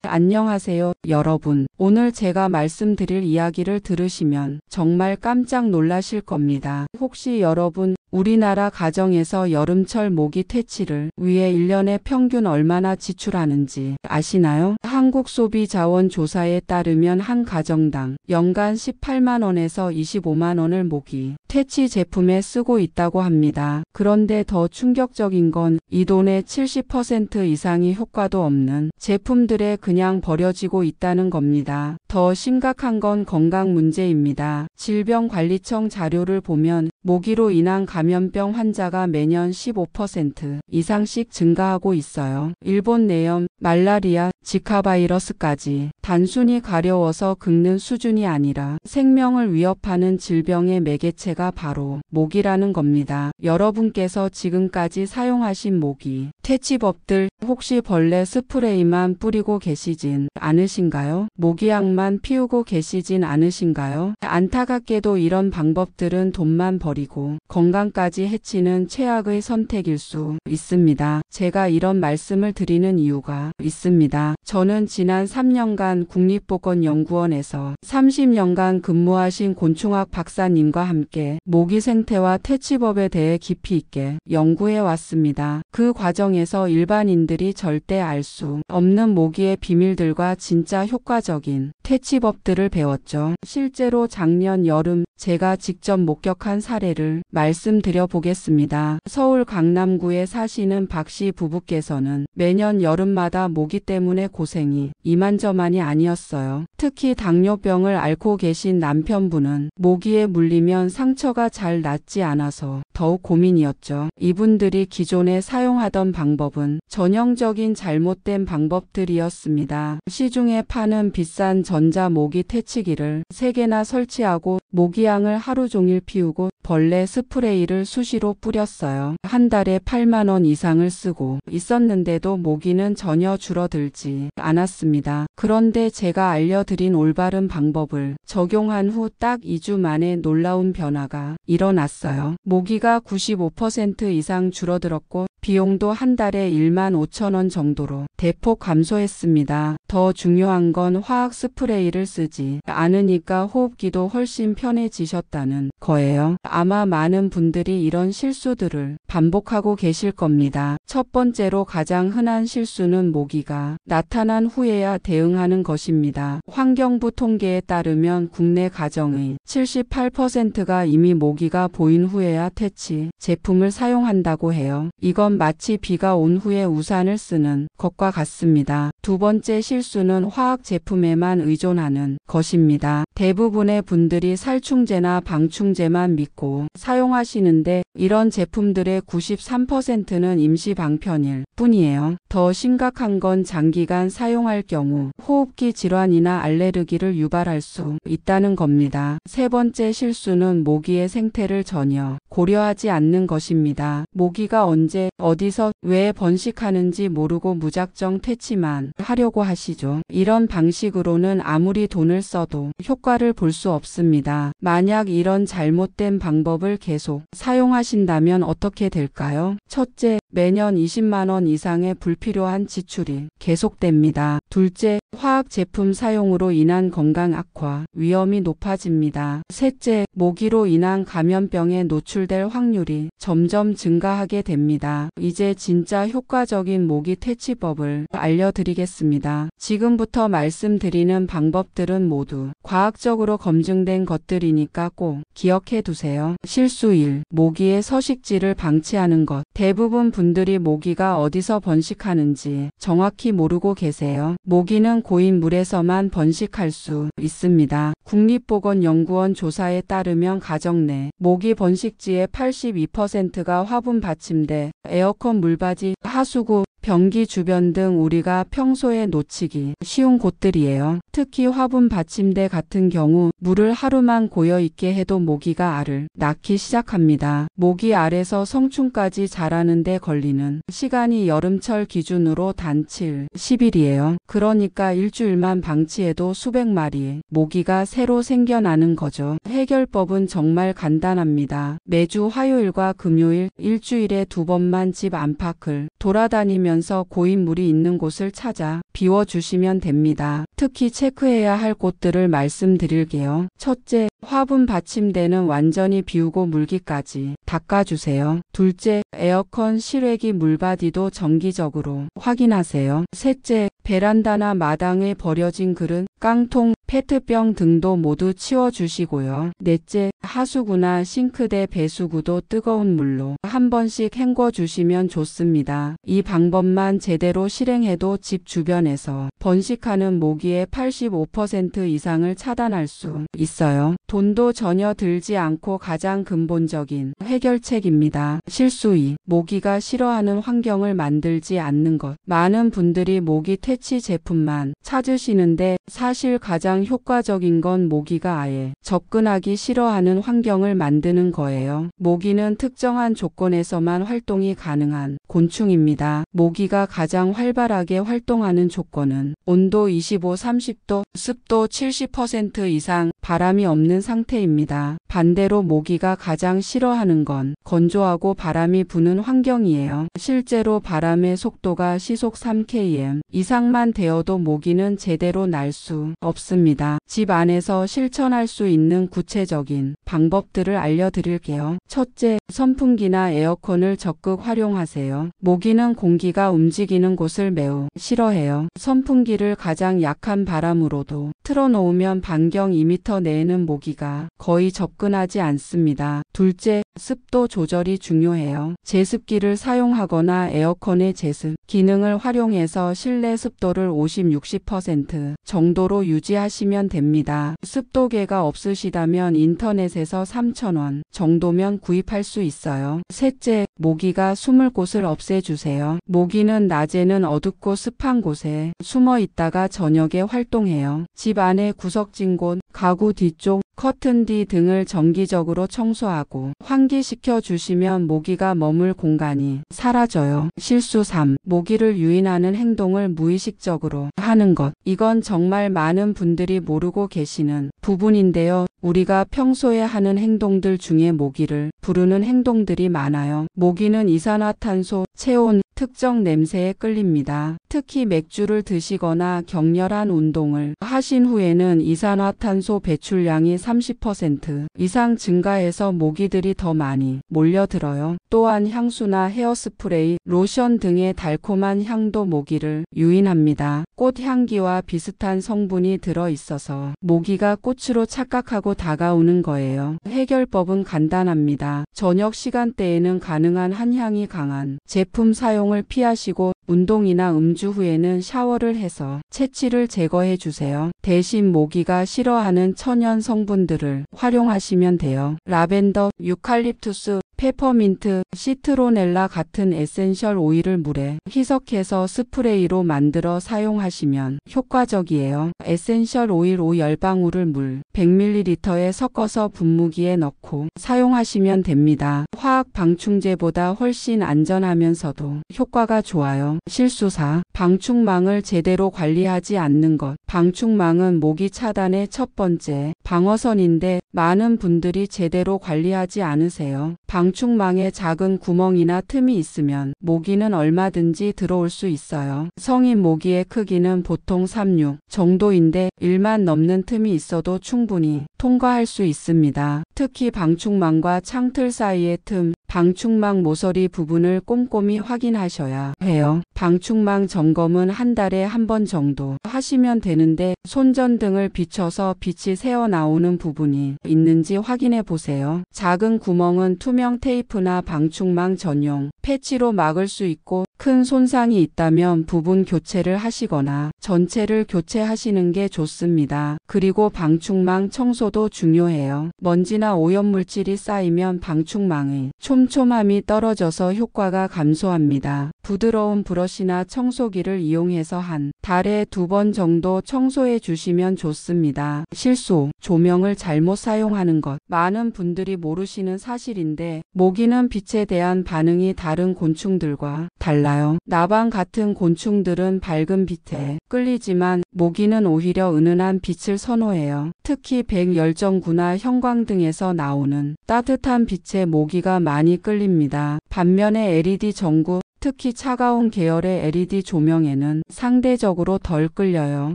안녕하세요, 여러분. 오늘 제가 말씀드릴 이야기를 들으시면 정말 깜짝 놀라실 겁니다. 혹시 여러분, 우리나라 가정에서 여름철 모기 퇴치를 위해 1년에 평균 얼마나 지출하는지 아시나요? 한국소비자원조사에 따르면 한 가정당 연간 18만 원에서 25만 원을 모기 퇴치 제품에 쓰고 있다고 합니다. 그런데 더 충격적인 건 이 돈의 70% 이상이 효과도 없는 제품들에 그냥 버려지고 있다는 겁니다. 더 심각한 건 건강 문제입니다. 질병관리청 자료를 보면 모기로 인한 감염병 환자가 매년 15% 이상씩 증가하고 있어요. 일본 내염, 말라리아, 지카 바이러스까지 단순히 가려워서 긁는 수준이 아니라 생명을 위협하는 질병의 매개체가 바로 모기라는 겁니다. 여러분께서 지금까지 사용하신 모기 퇴치법들 혹시 벌레 스프레이만 뿌리고 계시진 않으신가요? 모기약만 피우고 계시진 않으신가요? 안타깝게도 이런 방법들은 돈만 버리고 건강까지 해치는 최악의 선택일 수 있습니다. 제가 이런 말씀을 드리는 이유가 있습니다. 저는 지난 3년간 국립보건연구원에서 30년간 근무하신 곤충학 박사님과 함께 모기 생태와 퇴치법에 대해 깊이 있게 연구해 왔습니다. 그 과정에서 일반인들이 절대 알 수 없는 모기의 비밀들과 진짜 효과적인 퇴치법들을 배웠죠. 실제로 작년 여름 제가 직접 목격한 사례를 말씀드려 보겠습니다. 서울 강남구에 사시는 박씨 부부께서는 매년 여름마다 모기 때문에 고생이 이만저만이 아니었어요. 특히 당뇨병을 앓고 계신 남편분은 모기에 물리면 상처가 잘 낫지 않아서 더욱 고민이었죠. 이분들이 기존에 사용하던 방법은 전형적인 잘못된 방법들이었습니다. 시중에 파는 비싼 전자 모기 퇴치기를 3개나 설치하고 모기향을 하루 종일 피우고 벌레 스프레이를 수시로 뿌렸어요. 한 달에 8만 원 이상을 쓰고 있었는데도 모기는 전혀 줄어들지 않았습니다. 그런데 제가 알려드린 올바른 방법을 적용한 후 딱 2주 만에 놀라운 변화가 일어났어요. 모기가 95% 이상 줄어들었고 비용도 한 달에 1만 5천 원 정도로 대폭 감소했습니다. 더 중요한 건 화학 스프레이를 쓰지 않으니까 호흡기도 훨씬 편해지셨다는 거예요. 아마 많은 분들이 이런 실수들을 반복하고 계실 겁니다. 첫 번째로 가장 흔한 실수는 모기가 나타난 후에야 대응하는 것입니다. 환경부 통계에 따르면 국내 가정의 78%가 이미 모기가 보인 후에야 퇴치 제품을 사용한다고 해요. 이건 마치 비가 온 후에 우산을 쓰는 것과 같습니다. 두 번째 실수는 화학 제품에만 의존하는 것입니다. 대부분의 분들이 살충제나 방충제만 믿고 사용하시는데 이런 제품들의 93%는 임시 방편일 뿐이에요. 더 심각한 건 장기간 사용할 경우 호흡기 질환이나 알레르기를 유발할 수 있다는 겁니다. 세 번째 실수는 모기의 생태를 전혀 고려하지 않는 것입니다. 모기가 언제, 어디서, 왜 번식하는지 모르고 무작정 퇴치만 하려고 하시죠. 이런 방식으로는 아무리 돈을 써도 효과를 볼 수 없습니다. 만약 이런 잘못된 방법을 계속 사용하신다면 어떻게 될까요? 첫째, 매년 20만 원 이상의 불필요한 지출이 계속됩니다. 둘째, 화학 제품 사용으로 인한 건강 악화 위험이 높아집니다. 셋째, 모기로 인한 감염병에 노출될 확률이 점점 증가하게 됩니다. 이제 진짜 효과적인 모기 퇴치법을 알려드리겠습니다. 지금부터 말씀드리는 방법들은 모두 과학적으로 검증된 것들이니까 꼭 기억해 두세요. 실수 1. 모기의 서식지를 방치하는 것. 대부분 분들이 모기가 어디서 번식하는지 정확히 모르고 계세요. 모기는 고인 물에서만 번식할 수 있습니다. 국립보건연구원 조사에 따르면 가정 내 모기 번식지의 82%가 화분 받침대, 에어컨 물받이, 하수구, 변기 주변 등 우리가 평소에 놓치기 쉬운 곳들이에요. 특히 화분 받침대 같은 경우 물을 하루만 고여 있게 해도 모기가 알을 낳기 시작합니다. 모기 알에서 성충까지 자라는 데 걸리는 시간이 여름철 기준으로 단 7, 10일이에요. 그러니까 일주일만 방치해도 수백 마리의 모기가 새로 생겨나는 거죠. 해결법은 정말 간단합니다. 매주 화요일과 금요일 일주일에 2번만 집 안팎을 돌아다니면 닦으면서 고인물이 있는 곳을 찾아 비워주시면 됩니다. 특히 체크해야 할 곳들을 말씀드릴게요. 첫째, 화분 받침대는 완전히 비우고 물기까지 닦아주세요. 둘째, 에어컨 실외기 물바디도 정기적으로 확인하세요. 셋째, 베란다나 마당에 버려진 그릇, 깡통, 페트병 등도 모두 치워주시고요. 넷째, 하수구나 싱크대 배수구도 뜨거운 물로 한 번씩 헹궈주시면 좋습니다. 이 방법만 제대로 실행해도 집 주변에서 번식하는 모기의 85% 이상을 차단할 수 있어요. 돈도 전혀 들지 않고 가장 근본적인 해결책입니다. 실수 2. 모기가 싫어하는 환경을 만들지 않는 것. 많은 분들이 모기 퇴치 제품만 찾으시는데 사실 가장 효과적인 건 모기가 아예 접근하기 싫어하는 환경을 만드는 거예요. 모기는 특정한 조건에서만 활동이 가능한 곤충입니다. 모기가 가장 활발하게 활동하는 조건은 온도 25-30도, 습도 70% 이상, 바람이 없는 상태입니다. 반대로 모기가 가장 싫어하는 건 건조하고 바람이 부는 환경이에요. 실제로 바람의 속도가 시속 3km 이상만 되어도 모기는 제대로 날 수 없습니다. 집 안에서 실천할 수 있는 구체적인 방법들을 알려드릴게요. 첫째, 선풍기나 에어컨을 적극 활용하세요. 모기는 공기가 움직이는 곳을 매우 싫어해요. 선풍기를 가장 약한 바람으로도 틀어놓으면 반경 2m 내에는 모기가 거의 접근하지 않습니다. 둘째, 습도 조절이 중요해요. 제습기를 사용하거나 에어컨의 제습 기능을 활용해서 실내 습도를 50-60% 정도로 유지하시면 됩니다. 습도계가 없으시다면 인터넷에서 3,000원 정도면 구입할 수 있어요. 셋째, 모기가 숨을 곳을 없애주세요. 모기는 낮에는 어둡고 습한 곳에 숨어 있다가 저녁에 활동해요. 집 안의 구석진 곳, 가구 뒤쪽, 커튼 뒤 등을 정기적으로 청소하고 환기시켜 주시면 모기가 머물 공간이 사라져요. 실수 3. 모기를 유인하는 행동을 무의식적으로 하는 것. 이건 정말 많은 분들이 모르고 계시는 부분인데요. 우리가 평소에 하는 행동들 중에 모기를 부르는 행동들이 많아요. 모기는 이산화탄소, 체온, 특정 냄새에 끌립니다. 특히 맥주를 드시거나 격렬한 운동을 하신 후에는 이산화탄소 배출량이 30% 이상 증가해서 모기들이 더 많이 몰려들어요. 또한 향수나 헤어스프레이, 로션 등의 달콤한 향도 모기를 유인합니다. 꽃 향기와 비슷한 성분이 들어 있어서 모기가 꽃으로 착각하고 다가오는 거예요. 해결법은 간단합니다. 저녁 시간대에는 가능한 한향이 강한 제품 사용을 피하시고 운동이나 음주 후에는 샤워를 해서 채취를 제거해 주세요. 대신 모기가 싫어하는 천연 성분들을 활용하시면 돼요. 라벤더, 유칼립투스, 페퍼민트, 시트로넬라 같은 에센셜 오일을 물에 희석해서 스프레이로 만들어 사용하시면 효과적이에요. 에센셜 오일 5-10방울을 물 100ml에 섞어서 분무기에 넣고 사용하시면 됩니다. 화학 방충제보다 훨씬 안전하면서도 효과가 좋아요. 실수 4. 방충망을 제대로 관리하지 않는 것. 방충망은 모기 차단의 첫 번째 방어선인데 많은 분들이 제대로 관리하지 않으세요. 방충망에 작은 구멍이나 틈이 있으면 모기는 얼마든지 들어올 수 있어요. 성인 모기의 크기는 보통 3-6 정도인데 1만 넘는 틈이 있어도 충분히 통과할 수 있습니다. 특히 방충망과 창틀 사이의 틈, 방충망 모서리 부분을 꼼꼼히 확인하셔야 해요. 방충망 점검은 한 달에 한 번 정도 하시면 되는데 손전등을 비춰서 빛이 새어나오는 부분이 있는지 확인해 보세요. 작은 구멍은 투명 테이프나 방충망 전용 패치로 막을 수 있고 큰 손상이 있다면 부분 교체를 하시거나 전체를 교체하시는 게 좋습니다. 그리고 방충망 청소도 중요해요. 먼지나 오염물질이 쌓이면 방충망의 촘촘함이 떨어져서 효과가 감소합니다. 부드러운 브러쉬나 청소기를 이용해서 한 달에 2번 정도 청소해 주시면 좋습니다. 실수, 조명을 잘못 사용하는 것. 많은 분들이 모르시는 사실인데 모기는 빛에 대한 반응이 다른 곤충들과 달라요. 나방 같은 곤충들은 밝은 빛에 끌리지만 모기는 오히려 은은한 빛을 선호해요. 특히 백열전구나 형광등에서 나오는 따뜻한 빛에 모기가 많이 끌립니다. 반면에 LED 전구, 특히 차가운 계열의 LED 조명에는 상대적으로 덜 끌려요.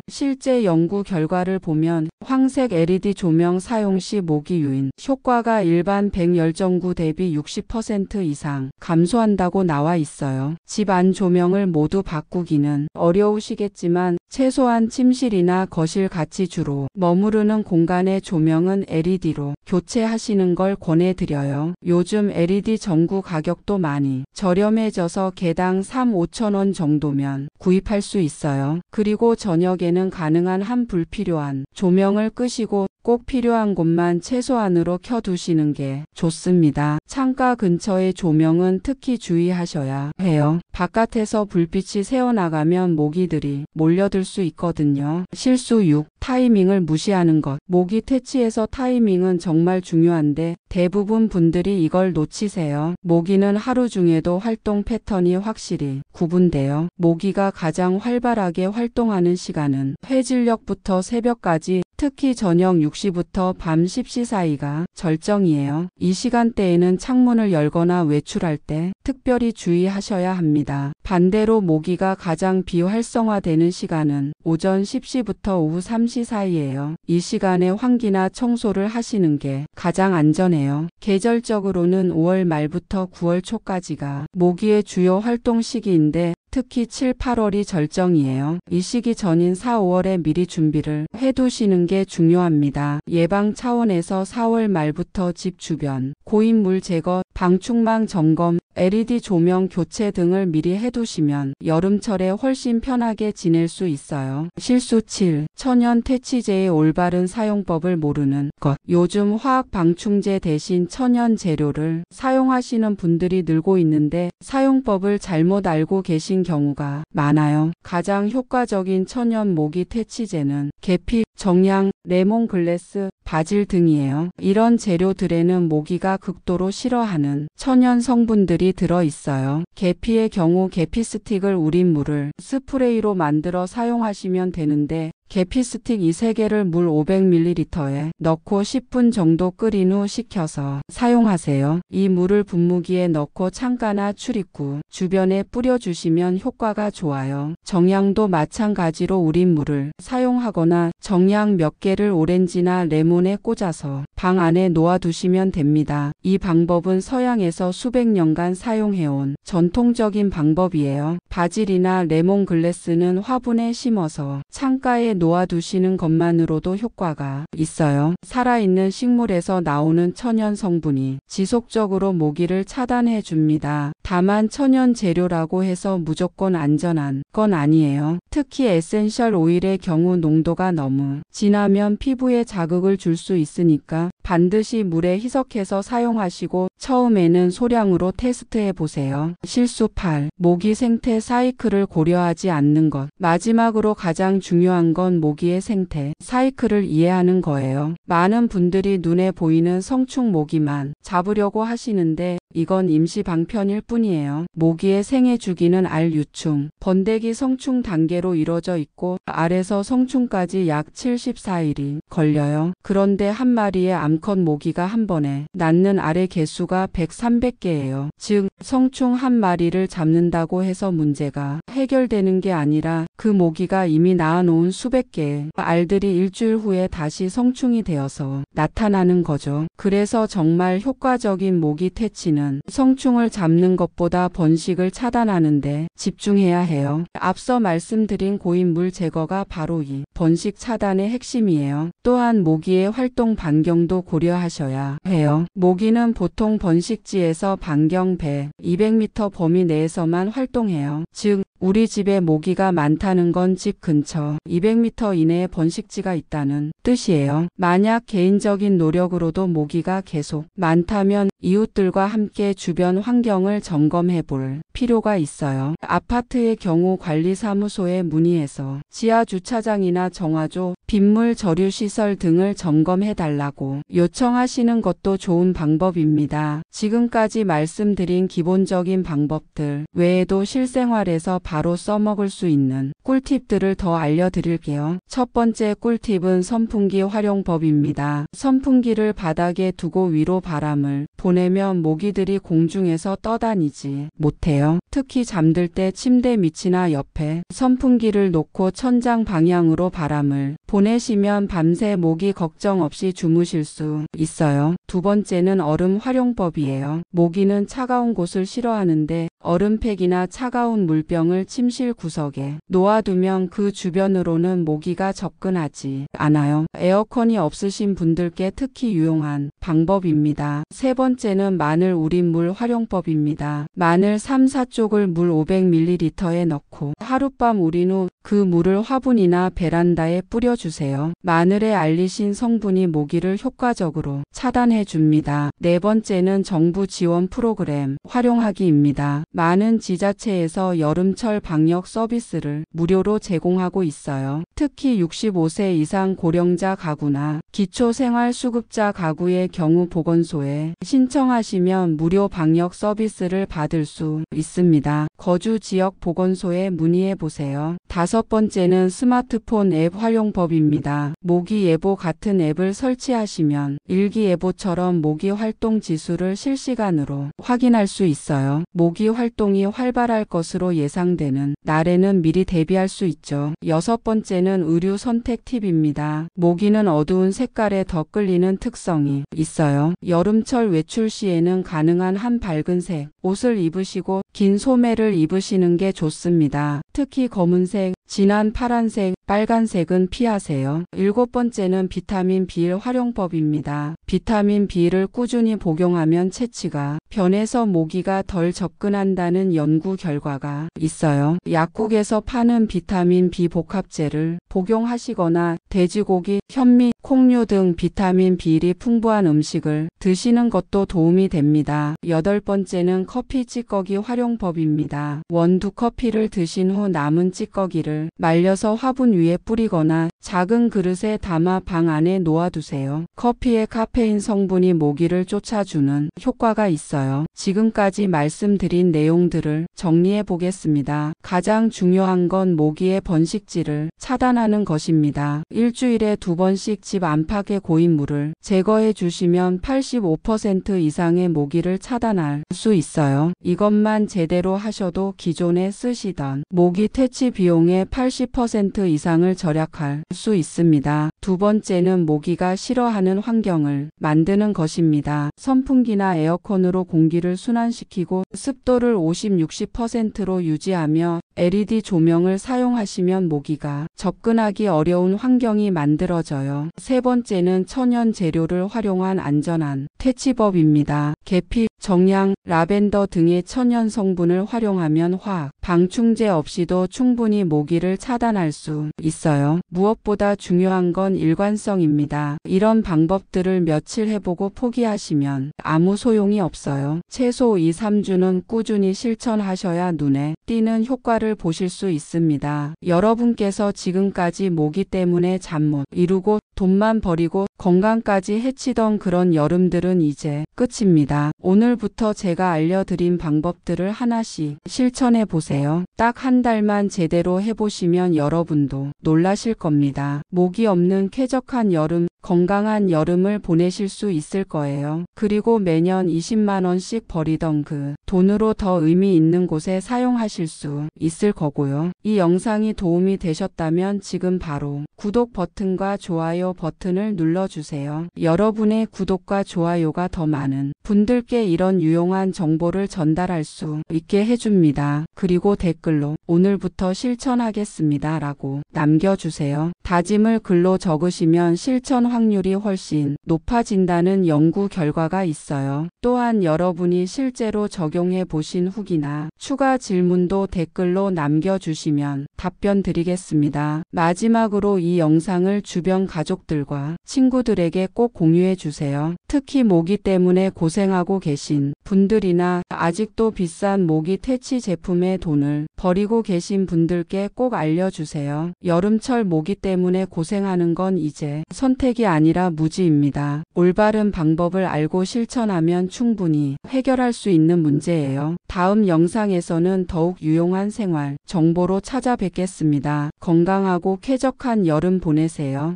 실제 연구 결과를 보면 황색 LED 조명 사용 시 모기 유인 효과가 일반 백열전구 대비 60% 이상 감소한다고 나와 있어요. 집 안 조명을 모두 바꾸기는 어려우시겠지만 최소한 침실이나 거실 같이 주로 머무르는 공간의 조명은 LED로 교체하시는 걸 권해드려요. 요즘 LED 전구 가격도 많이 저렴해져서 개당 3-5천 원 정도면 구입할 수 있어요. 그리고 저녁에는 가능한 한 불필요한 조명을 끄시고 꼭 필요한 곳만 최소한으로 켜두시는 게 좋습니다. 창가 근처의 조명은 특히 주의하셔야 해요. 바깥에서 불빛이 새어나가면 모기들이 몰려들 수 있거든요. 실수 6. 타이밍을 무시하는 것. 모기 퇴치에서 타이밍은 정말 중요한데 대부분 분들이 이걸 놓치세요. 모기는 하루 중에도 활동 패턴이 확실히 구분돼요. 모기가 가장 활발하게 활동하는 시간은 해질녘부터 새벽까지, 특히 저녁 6시부터 밤 10시 사이가 절정이에요. 이 시간대에는 창문을 열거나 외출할 때 특별히 주의하셔야 합니다. 반대로 모기가 가장 비활성화되는 시간은 오전 10시부터 오후 3시 사이예요. 이 시간에 환기나 청소를 하시는 게 가장 안전해요. 계절적으로는 5월 말부터 9월 초까지가 모기의 주요 활동 시기인데 특히 7, 8월이 절정이에요. 이 시기 전인 4, 5월에 미리 준비를 해두시는 게 중요합니다. 예방 차원에서 4월 말부터 집 주변 고인물 제거, 방충망 점검, LED 조명 교체 등을 미리 해두시면 여름철에 훨씬 편하게 지낼 수 있어요. 실수 7. 천연 퇴치제의 올바른 사용법을 모르는 것. 요즘 화학 방충제 대신 천연 재료를 사용하시는 분들이 늘고 있는데 사용법을 잘못 알고 계신 경우가 많아요. 가장 효과적인 천연 모기 퇴치제는 계피, 정향, 레몬글래스, 바질 등이에요. 이런 재료들에는 모기가 극도로 싫어하는 천연 성분들이 들어있어요. 계피의 경우 계피 스틱을 우린 물을 스프레이로 만들어 사용하시면 되는데 계피 스틱 이 3개를 물 500ml에 넣고 10분 정도 끓인 후 식혀서 사용하세요. 이 물을 분무기에 넣고 창가나 출입구 주변에 뿌려주시면 효과가 좋아요. 정향도 마찬가지로 우린 물을 사용하거나 정향 몇 개를 오렌지나 레몬에 꽂아서 방 안에 놓아두시면 됩니다. 이 방법은 서양에서 수백 년간 사용해온 전통적인 방법이에요. 바질이나 레몬글래스는 화분에 심어서 창가에 놓아두시는 것만으로도 효과가 있어요. 살아있는 식물에서 나오는 천연 성분이 지속적으로 모기를 차단해 줍니다. 다만 천연 재료라고 해서 무조건 안전한 건 아니에요. 특히 에센셜 오일의 경우 농도가 너무 진하면 피부에 자극을 줄 수 있으니까 반드시 물에 희석해서 사용하시고 처음에는 소량으로 테스트해 보세요. 실수 8. 모기 생태 사이클을 고려하지 않는 것. 마지막으로 가장 중요한 건 모기의 생태 사이클을 이해하는 거예요. 많은 분들이 눈에 보이는 성충 모기만 잡으려고 하시는데 이건 임시 방편일 뿐이에요. 모기의 생애 주기는 알 유충, 번데기 성충 단계로 이루어져 있고 알에서 성충까지 약 74일이 걸려요. 그런데 한 마리의 암컷 모기가 한 번에 낳는 알의 개수가 100, 300개예요. 즉 성충 한 마리를 잡는다고 해서 문제가 해결되는 게 아니라 그 모기가 이미 낳아놓은 수백 개의 알들이 일주일 후에 다시 성충이 되어서 나타나는 거죠. 그래서 정말 효과적인 모기 퇴치는 성충을 잡는 것보다 번식을 차단하는 데 집중해야 해요. 앞서 말씀드린 고인물 제거가 바로 이 번식 차단의 핵심이에요. 또한 모기의 활동 반경도 고려하셔야 해요. 모기는 보통 번식지에서 반경 100, 200m 범위 내에서만 활동해요. 즉 우리 집에 모기가 많다는 건 집 근처 200m 이내에 번식지가 있다는 뜻이에요. 만약 개인적인 노력으로도 모기가 계속 많다면 이웃들과 함께 주변 환경을 점검해 볼 필요가 있어요. 아파트의 경우 관리사무소에 문의해서 지하 주차장이나 정화조, 빗물 저류 시설 등을 점검해달라고 요청하시는 것도 좋은 방법입니다. 지금까지 말씀드린 기본적인 방법들 외에도 실생활에서 바로 써먹을 수 있는 꿀팁들을 더 알려드릴게요. 첫 번째 꿀팁은 선풍기 활용법입니다. 선풍기를 바닥에 두고 위로 바람을 보내면 모기들이 공중에서 떠다니지 못해요. 특히 잠들 때 침대 밑이나 옆에 선풍기를 놓고 천장 방향으로 바람을 보내시면 밤새 모기 걱정 없이 주무실 수 있어요. 두 번째는 얼음 활용법이에요. 모기는 차가운 곳을 싫어하는데 얼음팩이나 차가운 물병을 침실 구석에 놓아두면 그 주변으로는 모기가 접근하지 않아요. 에어컨이 없으신 분들께 특히 유용한 방법입니다. 세 번째는 마늘 우린 물 활용법입니다. 마늘 3-4쪽을 물 500ml에 넣고 하룻밤 우린 후 그 물을 화분이나 베란다에 뿌려주세요. 마늘에 알리신 성분이 모기를 효과적으로 차단해 줍니다. 네 번째는 정부 지원 프로그램 활용하기입니다. 많은 지자체에서 여름철 방역 서비스를 무료로 제공하고 있어요. 특히 65세 이상 고령자 가구나 기초생활수급자 가구의 경우 보건소에 신청하시면 무료 방역 서비스를 받을 수 있습니다. 거주 지역 보건소에 문의해 보세요. 다섯 번째는 스마트폰 앱 활용법입니다. 모기예보 같은 앱을 설치하시면 일기예보처럼 모기 활동 지수를 실시간으로 확인할 수 있어요. 모기 활동이 활발할 것으로 예상되는 날에는 미리 대비할 수 있죠. 여섯 번째는 의류 선택 팁입니다. 모기는 어두운 색깔에 더 끌리는 특성이 있어요. 여름철 외출 시에는 가능한 한 밝은 색 옷을 입으시고 긴 소매를 입으시는 게 좋습니다. 특히 검은색, 진한 파란색, 빨간색은 피하세요. 일곱 번째는 비타민 B1 활용법입니다. 비타민 B를 꾸준히 복용하면 채취가 변해서 모기가 덜 접근한다는 연구 결과가 있어요. 약국에서 파는 비타민 B 복합제를 복용하시거나 돼지고기, 현미, 콩류 등 비타민 B1이 풍부한 음식을 드시는 것도 도움이 됩니다. 여덟 번째는 커피 찌꺼기 활용법입니다. 원두 커피를 드신 후 남은 찌꺼기를 말려서 화분 위에 뿌리거나 작은 그릇에 담아 방 안에 놓아두세요. 커피의 카페인 성분이 모기를 쫓아주는 효과가 있어요. 지금까지 말씀드린 내용들을 정리해 보겠습니다. 가장 중요한 건 모기의 번식지를 차단하는 것입니다. 일주일에 2번씩 집 안팎의 고인물을 제거해 주시면 85% 이상의 모기를 차단할 수 있어요. 이것만 제대로 하셔도 기존에 쓰시던 모기 퇴치 비용의 80% 이상을 절약할 수 있습니다. 두 번째는 모기가 싫어하는 환경을 만드는 것입니다. 선풍기나 에어컨으로 공기를 순환시키고 습도를 50-60%로 유지하며 LED 조명을 사용하시면 모기가 접근하기 어려운 환경이 만들어져요. 세 번째는 천연 재료를 활용한 안전한 퇴치법입니다. 계피, 정향, 라벤더 등의 천연 성분을 활용하면 화학, 방충제 없이도 충분히 모기를 차단할 수 있어요. 무엇보다 중요한 건 일관성입니다. 이런 방법들을 며칠 해보고 포기하시면 아무 소용이 없어요. 최소 2-3주는 꾸준히 실천하셔야 눈에 띄는 효과를 보실 수 있습니다. 여러분께서 지금까지 모기 때문에 잠 못 이루고 돈만 버리고 건강까지 해치던 그런 여름들은 이제 끝입니다. 오늘부터 제가 알려드린 방법들을 하나씩 실천해 보세요. 딱 한 달만 제대로 해보시면 여러분도 놀라실 겁니다. 모기 없는 쾌적한 여름, 건강한 여름을 보내실 수 있을 거예요. 그리고 매년 20만 원씩 버리던 그 돈으로 더 의미 있는 곳에 사용하실 수 있을 거고요. 이 영상이 도움이 되셨다면 지금 바로 구독 버튼과 좋아요 버튼을 눌러주세요. 여러분의 구독과 좋아요가 더 많은 분들께 이런 유용한 정보를 전달할 수 있게 해줍니다. 그리고 댓글로 오늘부터 실천하겠습니다 라고 남겨주세요. 다짐을 글로 적으시면 실천 확률이 훨씬 높아진다는 연구 결과가 있어요. 또한 여러분이 실제로 적용해 보신 후기나 추가 질문도 댓글로 남겨주시면 답변 드리겠습니다. 마지막으로 이 영상을 주변 가족들과 친구들에게 꼭 공유해 주세요. 특히 모기 때문에 고생하고 계신 분들이나 아직도 비싼 모기 퇴치 제품에 때문에 돈을 버리고 계신 분들께 꼭 알려주세요. 여름철 모기 때문에 고생하는 건 이제 선택이 아니라 무지입니다. 올바른 방법을 알고 실천하면 충분히 해결할 수 있는 문제예요. 다음 영상에서는 더욱 유용한 생활 정보로 찾아뵙겠습니다. 건강하고 쾌적한 여름 보내세요.